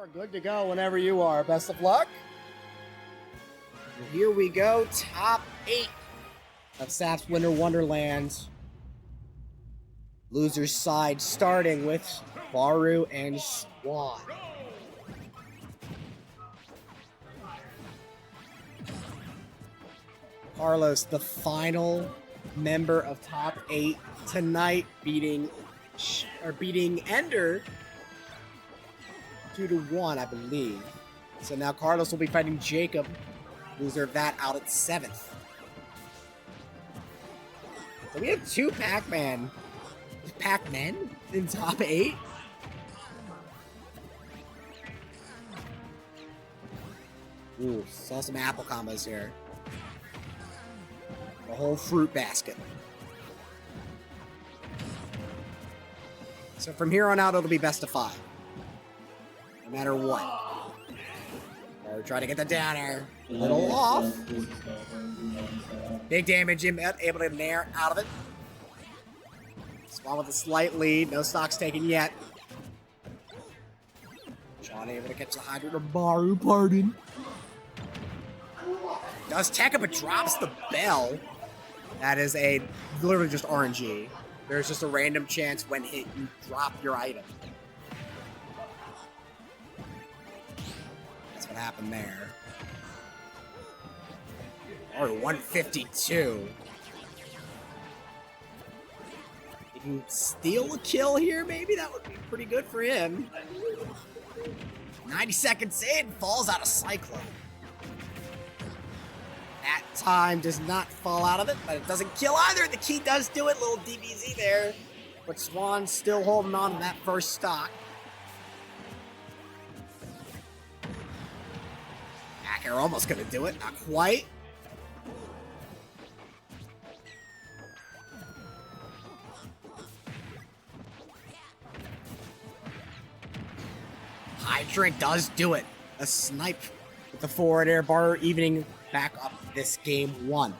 are good to go whenever you are. Best of luck. And here we go. Top 8 of SAP's Winter Wonderland. Loser's side starting with Baru and Swan. Carlos, the final member of top 8 tonight, beating Ender 2-1, I believe. So now Carlos will be fighting Jacob, loser of that, out at 7th. So we have 2 Pac-Men in top 8. Ooh, saw some apple combos here. A whole fruit basket. So from here on out, it'll be best of 5. No matter what. Or try to get the down air. A little off. Big damage, able to nair out of it. Swan with a slight lead. No stocks taken yet. Swan able to catch the Hydra to Baru, pardon. Does tech up, but drops the bell. That is literally just RNG. There's just a random chance when you drop your item. That's what happened there. Or 152. He can steal a kill here, maybe? That would be pretty good for him. 90 seconds in, falls out of Cyclone. That time does not fall out of it, but it doesn't kill either. The key does do it. Little DBZ there. But Swan's still holding on to that first stock. Back air almost going to do it. Not quite. Hydrant does do it. A snipe with the forward air bar, evening back up this game 1.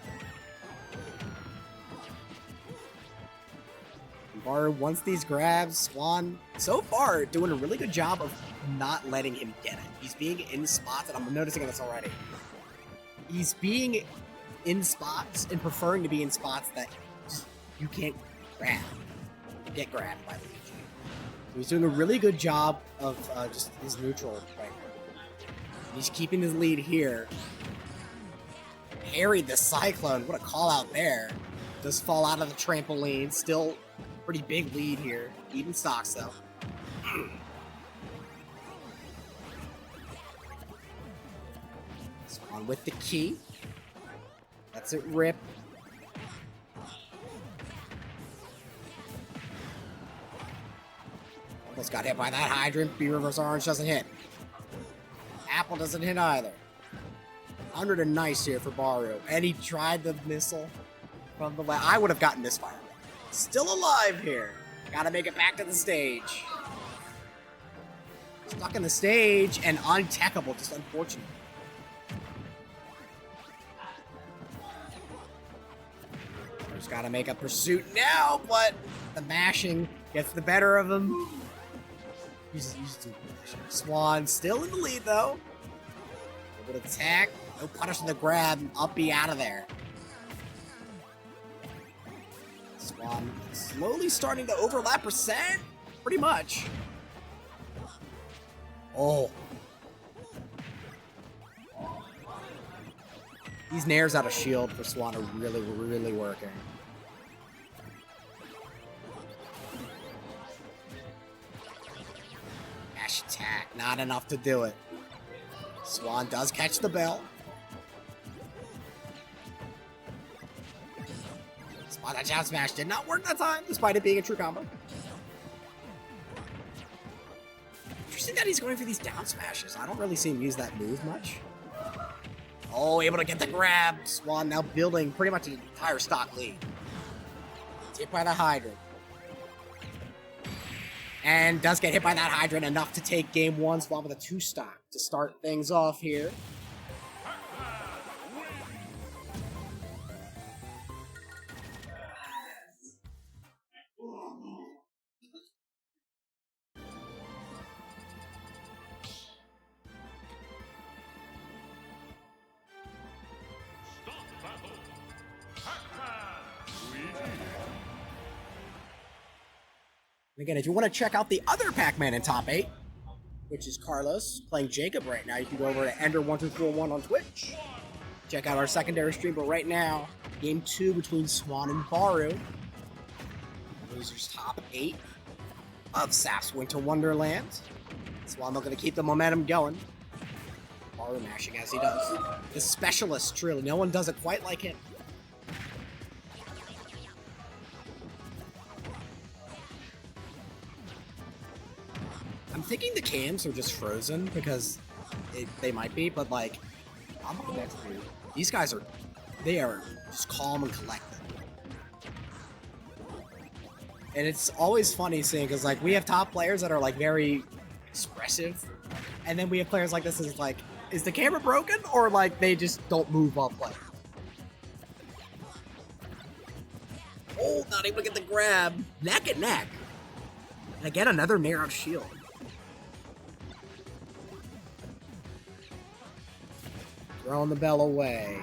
Bar wants these grabs. Swan, so far, doing a really good job of not letting him get it. He's being in spots, and I'm noticing this already. He's being in spots and preferring to be in spots that just, you can't grab. Get grabbed by the PG. So he's doing a really good job of just his neutral right now. He's keeping his lead here. Parried the Cyclone. What a call out there. Does fall out of the trampoline. Still pretty big lead here. Even stocks though. Swan with the key. Lets it rip. Almost got hit by that hydrant. B reverse orange doesn't hit. Apple doesn't hit either. 100 and nice here for Baru. And he tried the missile from the left. I would have gotten this fire. Still alive here. Gotta make it back to the stage. Stuck in the stage and untechable, just unfortunate. Just gotta make a pursuit now, but the mashing gets the better of him. Swan still in the lead though. A good attack. No punish on the grab. Up be out of there. Swan slowly starting to overlap percent. Pretty much. Oh. These nairs out of shield for Swan are really, really working. Dash attack. Not enough to do it. Swan does catch the bell. That down smash did not work that time, despite it being a true combo. Interesting that he's going for these down smashes. I don't really see him use that move much. Oh, able to get the grab. Swan now building pretty much an entire stock lead. Hit by the hydrant. And does get hit by that hydrant enough to take game 1. Swan with a 2 stock to start things off here. And again, if you want to check out the other Pac-Man in top 8, which is Carlos playing Jacob right now, you can go over to Ender1241 on Twitch. Check out our secondary stream, but right now, game 2 between Swan and Baru. Losers top 8 of Sap's Winter Wonderland. Swan looking to keep the momentum going. Baru mashing as he does. The specialist, truly. No one does it quite like him. I'm thinking the cams are just frozen because they might be, but like, I'm on the next dude. These guys are just calm and collected. And it's always funny seeing, because like we have top players that are like very expressive, and then we have players like this is like, is the camera broken or like they just don't move while playing? Oh, not able to get the grab. Neck and neck. And again, another narrow shield. Throwing the bell away.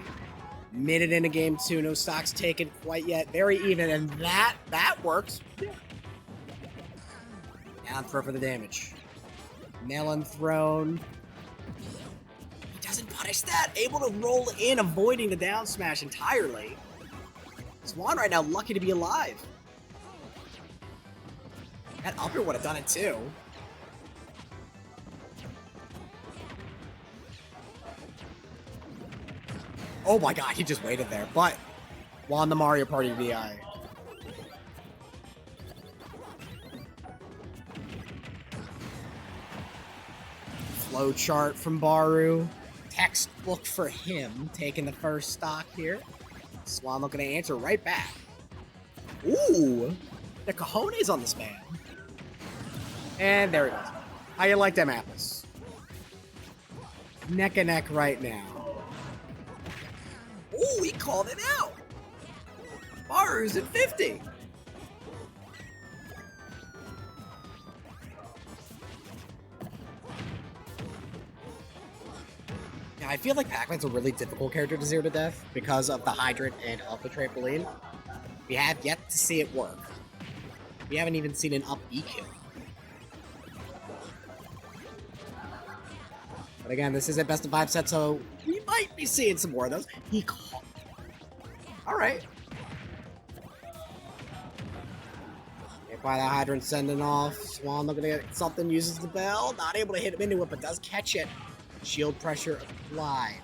Minute into game 2, no stocks taken quite yet. Very even, and that works. Down throw for the damage. Melon thrown. He doesn't punish that. Able to roll in, avoiding the down smash entirely. Swan right now lucky to be alive. That upper would have done it too. Oh my god, he just waited there, but won the Mario Party VI. Flow chart from Baru. Textbook for him, taking the first stock here. Swan looking to answer right back. Ooh, the cojones on this man. And there he goes. How you like them apples? Neck and neck right now. Ooh, he called it out. Baru's at 50. Yeah, I feel like Pac-Man's a really difficult character to zero to death because of the hydrant and of the trampoline. We have yet to see it work. We haven't even seen an up B kill. But again, this isn't best of 5 set, so we might be seeing some more of those. He caught. All right. Hit by the hydrant sending off. Swan looking to get something, uses the bell. Not able to hit him into it, but does catch it. Shield pressure applied.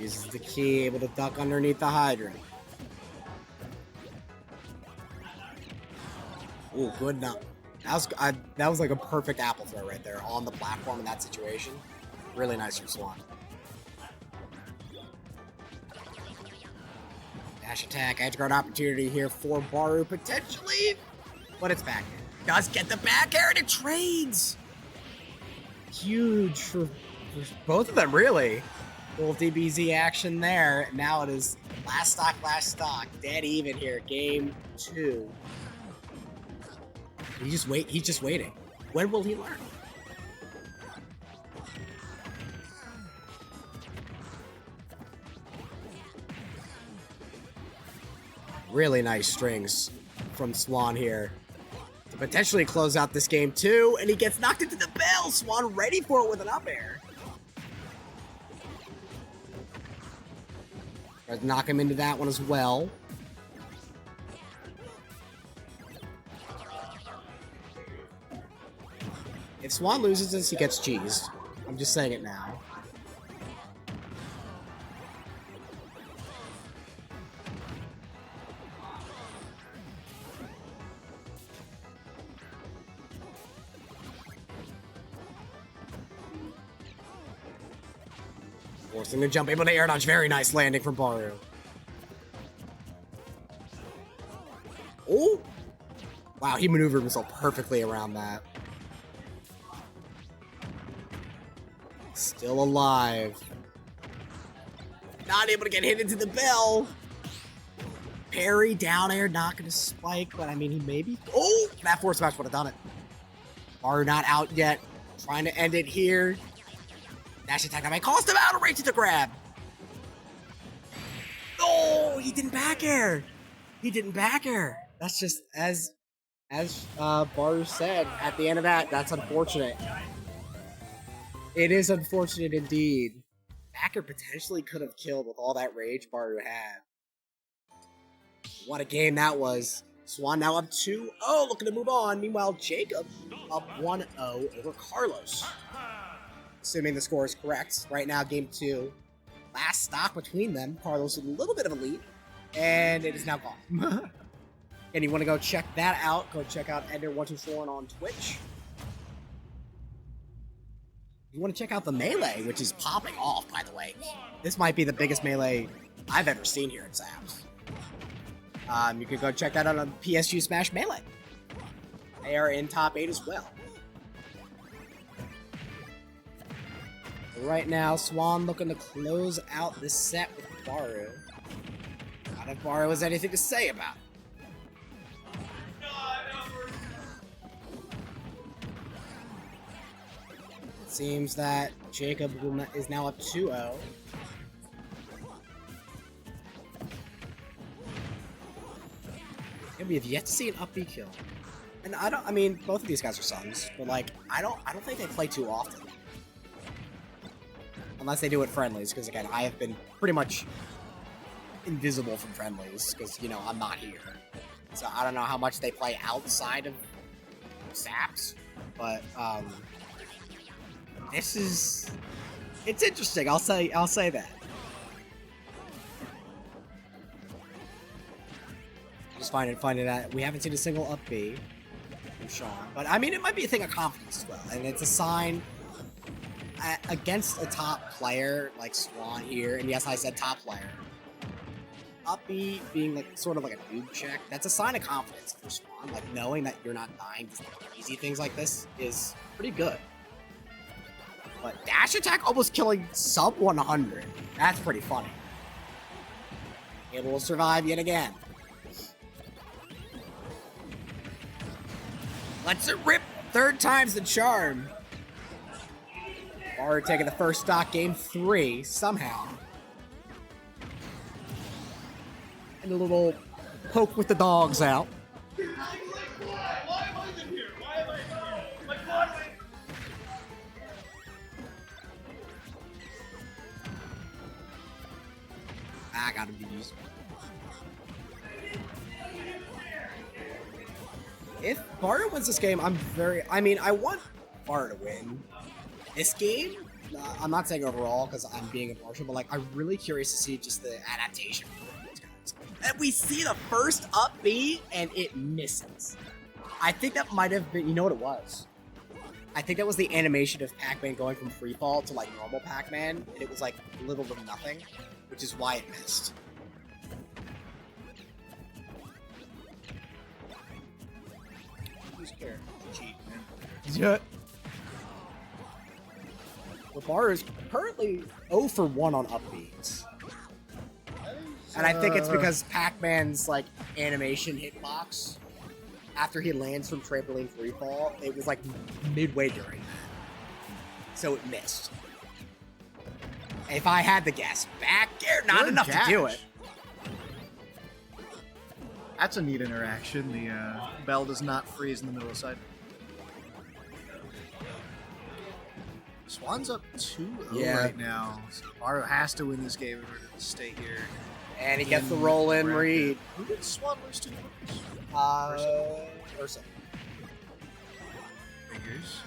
Uses the key, able to duck underneath the hydrant. Ooh, good enough. That was like a perfect apple throw right there on the platform in that situation. Really nice from Swan. Dash attack, edge guard opportunity here for Baru potentially, but it's back air. Does get the back air and it trades. Huge for both of them, really. Little DBZ action there. Now it is last stock. Dead even here. Game 2. He's just waiting. When will he learn? Really nice strings from Swan here to potentially close out this game too, and he gets knocked into the bell. Swan ready for it with an up air. Tries to knock him into that one as well. If Swan loses this, he gets cheesed. I'm just saying it now. Forcing the jump, able to air dodge. Very nice landing from Baru. Oh! Wow, he maneuvered himself perfectly around that. Still alive. Not able to get hit into the bell. Parry, down air, not going to spike, but I mean, he maybe... Oh! That force smash would have done it. Baru not out yet. Trying to end it here. Dash attack that might cost him out. Right to the grab. Oh, he didn't back air. He didn't back air. That's just as Baru said at the end of that. That's unfortunate. It is unfortunate indeed. Backer potentially could have killed with all that rage Baru had. What a game that was. Swan now up 2-0, looking to move on. Meanwhile, Jacob up 1-0 over Carlos. Assuming the score is correct. Right now, game 2. Last stock between them. Carlos with a little bit of a lead. And it is now gone. And you want to go check that out, go check out Ender124 on Twitch. You want to check out the Melee, which is popping off, by the way. This might be the biggest Melee I've ever seen here at Zaps. You can go check that out on PSG Smash Melee. They are in top 8 as well. Right now, Swan looking to close out this set with Baru. Not if Baru has anything to say about it. Seems that Jacob is now up 2-0. And we have yet to see an up B kill. And I mean, both of these guys are sons, but like, I don't think they play too often. Unless they do it friendlies, because again, I have been pretty much invisible from friendlies, because, you know, I'm not here. So I don't know how much they play outside of Saps, but, it's interesting. I'll say that. Just finding that we haven't seen a single up B from Sean, but I mean it might be a thing of confidence as well, and it's a sign against a top player like Swan here. And yes, I said top player. Up B being like sort of like a noob check. That's a sign of confidence for Swan. Like knowing that you're not dying to easy things like this is pretty good. But dash attack almost killing sub 100. That's pretty funny. Able to survive yet again. Let's it rip. Third time's the charm. Baru taking the first stock, game 3, somehow. And a little poke with the dogs out. I gotta be used. If Baru wins this game, I want Baru to win. This game, I'm not saying overall because I'm being impartial, but like I'm really curious to see just the adaptation for these guys. And we see the first up B and it misses. I think that might have been, you know what it was? I think that was the animation of Pac-Man going from free fall to like normal Pac-Man, and it was like little to nothing, which is why it missed. Who's care? Cheat, man. Yeah. The bar is currently 0 for 1 on up Bs. And I think it's because Pac-Man's like animation hitbox after he lands from trampoline freefall, it was like midway during that. So it missed. If I had to guess, back air, not Good enough catch. to do it. That's a neat interaction. The bell does not freeze in the middle of the side. Swan's up 2-0 right now. So Baru has to win this game in order to stay here. And he gets the roll-in read. Who did Swan lose to first? Ursa. Figures.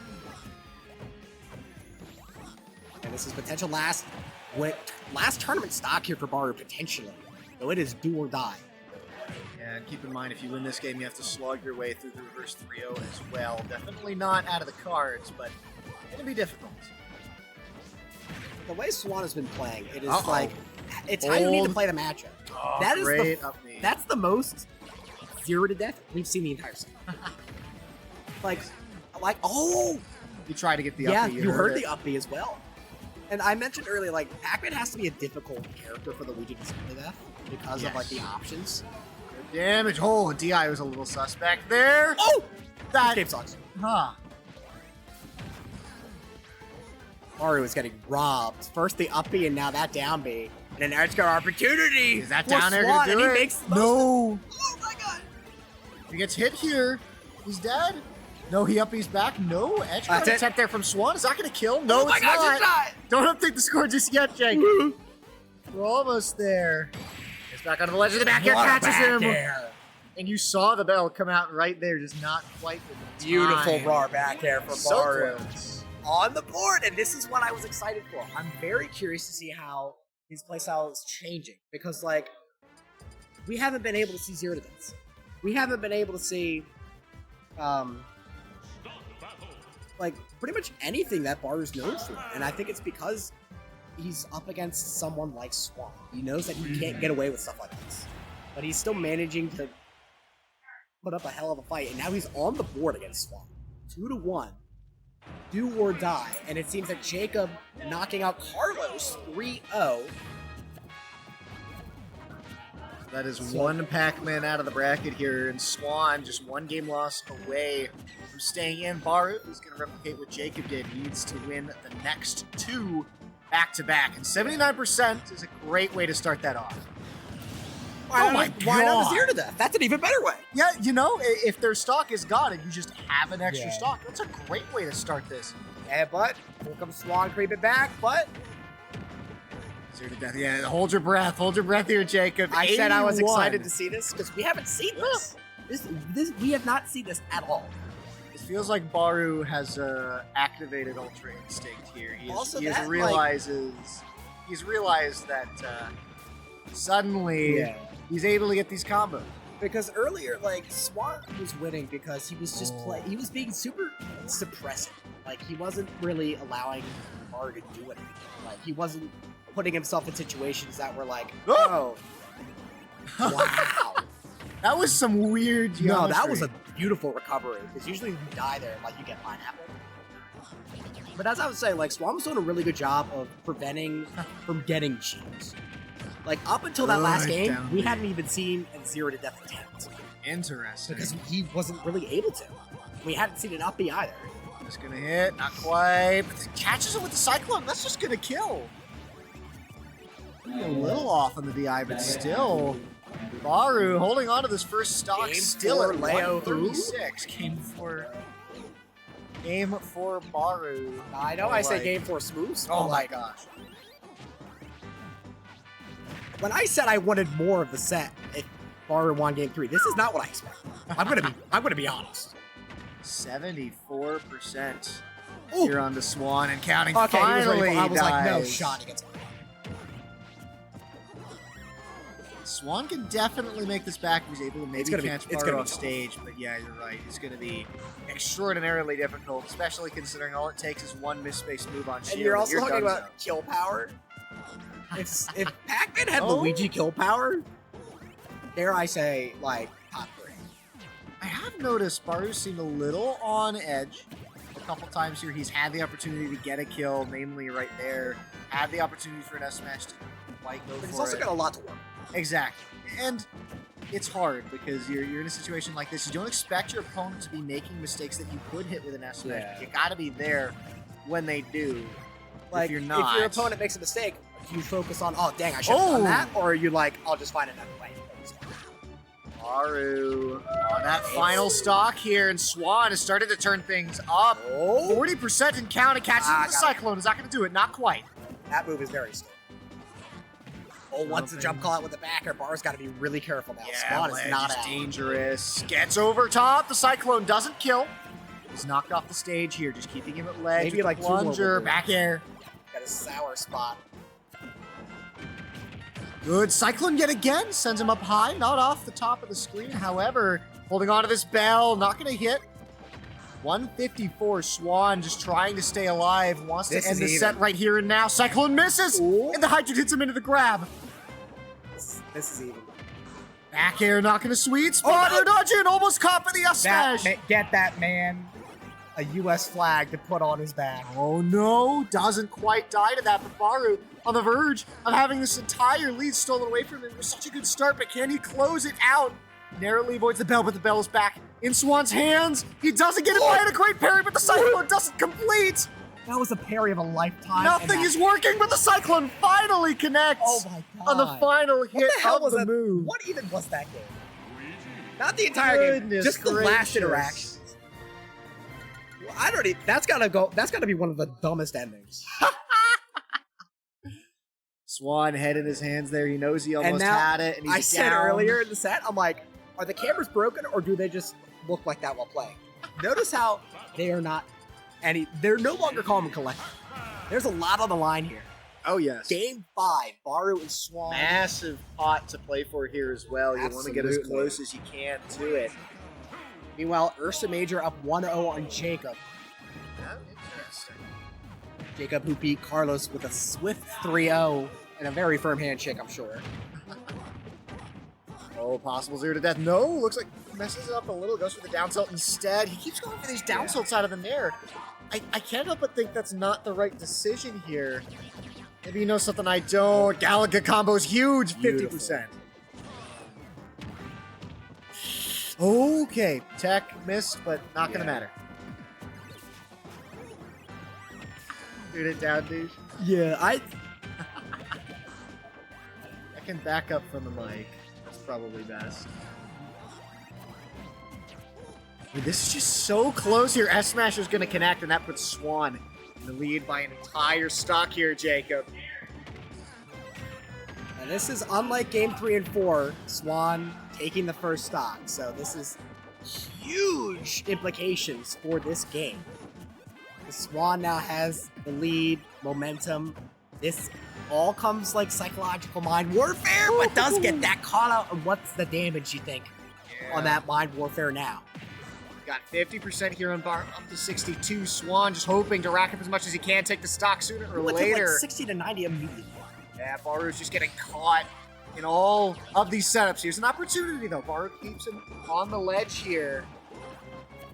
And this is potential last tournament stock here for Baru, potentially. Though it is do or die. And keep in mind, if you win this game, you have to slog your way through the reverse 3-0 as well. Definitely not out of the cards, but it'll be difficult. The way Swan has been playing, it is like, it's how you need to play the matchup. Oh, That is great that's the most 0 to death we've seen the entire set. like, oh! You try to get the Yeah, up B, you heard it. the up B as well. And I mentioned earlier, like, Pac-Man has to be a difficult character for the Luigi to play that because of, like, the options. Good damage. Oh, DI was a little suspect there. Oh! That game sucks. Huh. Baru is getting robbed. First the up B and now that down B. And an edge guard opportunity. Is that for down air Swan, gonna do and it? he makes the most No. of it. Oh my god. If he gets hit here, he's dead. No, he up, he's back. No, edge guard That's it. attempt there from Swan. Is that going to kill? No, Oh my it's gosh, not. it's not. Don't update the score just yet, Jake. We're almost there. It's back onto the ledge of the back air, What a catches back him. air. And you saw the bell come out right there, just not quite with the Beautiful time. raw back air for So Baru. close. On the board, and this is what I was excited for. I'm very curious to see how his playstyle is changing, because like we haven't been able to see zero defense. We haven't been able to see like pretty much anything that Baru's known for, and I think it's because he's up against someone like Swan. He knows that he can't get away with stuff like this, but he's still managing to put up a hell of a fight, and now he's on the board against Swan. 2-1. Do or die, and it seems that Jacob knocking out Carlos 3-0. That is one Pac-Man out of the bracket here, and Swan just one game loss away from staying in. Baru, who's going to replicate what Jacob did, needs to win the next two back-to-back, and 79% is a great way to start that off. Why my Why not God. a 0 to death? That's an even better way. Yeah, you know, if their stock is gone and you just have an extra Yeah. stock, that's a great way to start this. Yeah, but here comes Swan creeping back, but 0 to death. Yeah, hold your breath here, Jacob. I said I was 81. excited to see this because we haven't seen this. This we have not seen this at all. It feels like Baru has activated Ultra Instinct here. Also, He that, he's realized that suddenly he's able to get these combos. Because earlier, like, Swan was winning because he was just he was being super suppressive. Like, he wasn't really allowing Baru to do anything. Like, he wasn't putting himself in situations that were like, oh, wow. That was some weird No, geometry. that was a beautiful recovery, because usually when you die there, like, you get pineapple. But as I was saying, like, Swan was doing a really good job of preventing from getting cheats. Like, up until that last Good game, down we B. hadn't even seen a 0 to death attempt. Interesting. Because he wasn't really able to. We hadn't seen an up B either. Just gonna hit, not quite. But he catches it with the Cyclone. That's just gonna kill. A little off on the DI, but still. Baru holding on to this first stock, Game still four, at Leo 136. Game for Baru. I know I say game 4 smooths. Oh but, my like, gosh. when I said I wanted more of the set, if Baru won game 3, this is not what I expected. I'm gonna be honest. 74% Ooh. here on the Swan and counting. Okay, he was Finally ready for, I was like, no dies. shot against me. Swan can definitely make this back. He's able to maybe catch it's Baru gonna be off tough. stage, but yeah, you're right. It's going to be extraordinarily difficult, especially considering all it takes is one misspaced move on shield. And you're also talking done about kill power. If Pac-Man had Oh. Luigi kill power, dare I say, like, top 3. I have noticed Baru seemed a little on edge. A couple times here, he's had the opportunity to get a kill, namely right there. Had the opportunity for an S match to quite go But he's for also it. got a lot to work. Exactly. And it's hard because you're in a situation like this. You don't expect your opponent to be making mistakes that you could hit with an S smash. Yeah. You got to be there when they do. Like, if you're not, if your opponent makes a mistake, do you focus on, oh, dang, I should have done that? Or are you like, I'll just find another way? Baru on that final stock here, and Swan has started to turn things up. Oh, 40% and counting, catches Ah, the got it. Cyclone. Is that going to do it? Not quite. that move is very scary. Oh, once the jump call out with the backer, Bar's got to be really careful now. Swan is Ledge not is out. dangerous. Gets over top. The Cyclone doesn't kill. He's knocked off the stage here, just keeping him at ledge. Maybe with like the 2 more plunger, will do. back air. Got a sour spot. Good. Cyclone yet again sends him up high, not off the top of the screen. However, holding on to this bell, not going to hit. 154. Swan just trying to stay alive. Wants This to end is the even. set right here and now. Cyclone misses, Ooh. and the Hydra hits him into the grab. This is even. Back air, not going to sweet spot. no. Or dodging, almost caught for the up smash. Get that man a U.S. flag to put on his back. Oh no, doesn't quite die to that, but Baru on the verge of having this entire lead stolen away from him. It was such a good start, but can he close it out? Narrowly avoids the bell, but the bell is back in Swan's hands. He doesn't get it by a great parry, but the Cyclone doesn't complete. That was a parry of a lifetime. Nothing is working, but the Cyclone finally connects Oh my god. on the final hit What the hell of was the that? move. What even was that game? Not the entire game, Goodness just the last gracious. interactions. Well, I don't. That's gotta be one of the dumbest endings. Swan head in his hands there. He knows he almost now, had it. And he's I said down. earlier in the set, I'm like, are the cameras broken or do they just look like that while playing? Notice how they are not they're no longer calm and collected. There's a lot on the line here. Oh, yes. Game 5, Baru and Swan. Massive pot to play for here as well. You want to get as Absolutely. close as you can to it. Meanwhile, Ursa Major up 1-0 on Jacob. Yeah, interesting. Jacob who beat Carlos with a swift 3-0 and a very firm handshake, I'm sure. Oh, possible 0 to death. No, looks like messes it up a little. Goes for the down tilt instead. He keeps going for these down tilts out of the nair. I can't help but think that's not the right decision here. Maybe you know something I don't. Galaga combo's huge, 50%. Okay, tech missed, but not gonna matter. Shoot it down, dude. Yeah, I can back up from the mic. That's probably best. Dude, this is just so close here. S Smash is going to connect, and that puts Swan in the lead by an entire stock here, Jacob. And this is unlike game 3 and 4, Swan taking the first stock. So this is huge implications for this game. The Swan now has the lead, momentum. This all comes like psychological mind warfare, but does get that call out. And what's the damage you think on that mind warfare now? Got 50% here on bar, up to 62. Swan just hoping to rack up as much as he can, take the stock sooner or Went to, later. like 60 to 90 immediately. Yeah, Baru's just getting caught in all of these setups. Here's an opportunity, though. Baru keeps him on the ledge here.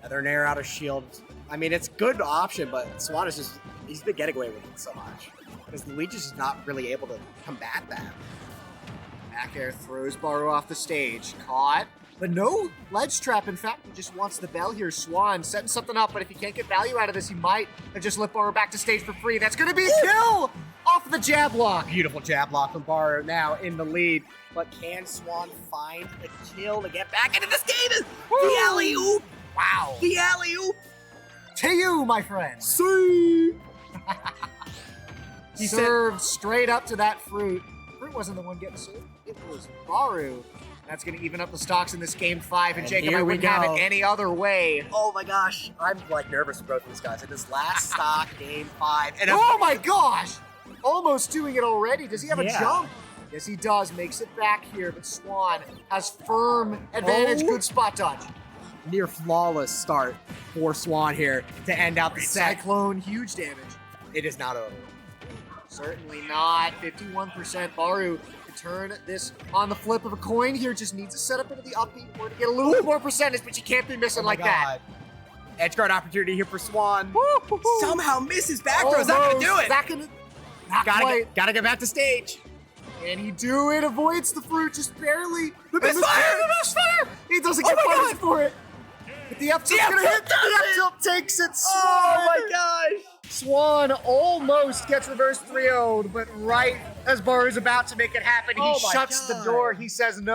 Another nair out of shield. I mean, it's a good option, but Swan is just, he's been getting away with it so much. Because Luigi's just not really able to combat that. Back air throws Baru off the stage. Caught. But no ledge trap. In fact, he just wants the bell here. Swan setting something up, but if he can't get value out of this, he might just lift Baru back to stage for free. That's going to be a kill off the jab block. Beautiful jab block from Baru, now in the lead. But can Swan find the kill to get back into this game? The alley-oop! Wow. The alley-oop! To you, my friend. See? He served straight up to that fruit. Fruit wasn't the one getting served. It was Baru. That's going to even up the stocks in this game 5. And Jacob, I wouldn't have it any other way. Oh my gosh. I'm like nervous for both of these guys. In this last stock, game 5. And oh my gosh! Almost doing it already. Does he have a jump? Yes, he does. Makes it back here. But Swan has firm advantage. Good spot dodge. Near flawless start for Swan here to end out the set. Cyclone, huge damage. It is not over. Certainly not. 51% Baru to turn this on the flip of a coin here. Just needs to set up into the up beat or to get a little bit more percentage, but you can't be missing like that. Edge guard opportunity here for Swan. Somehow misses back throw. Is that going to do it? Gotta get back to stage. And he do it, avoids the fruit just barely. The misfire! The misfire! He doesn't get punished for it. But the F tilt's gonna hit. The F tilt takes it. Swan. Oh my gosh! Swan almost gets reverse 3-0'd, but right as Baru's about to make it happen, he shuts the door. He says no.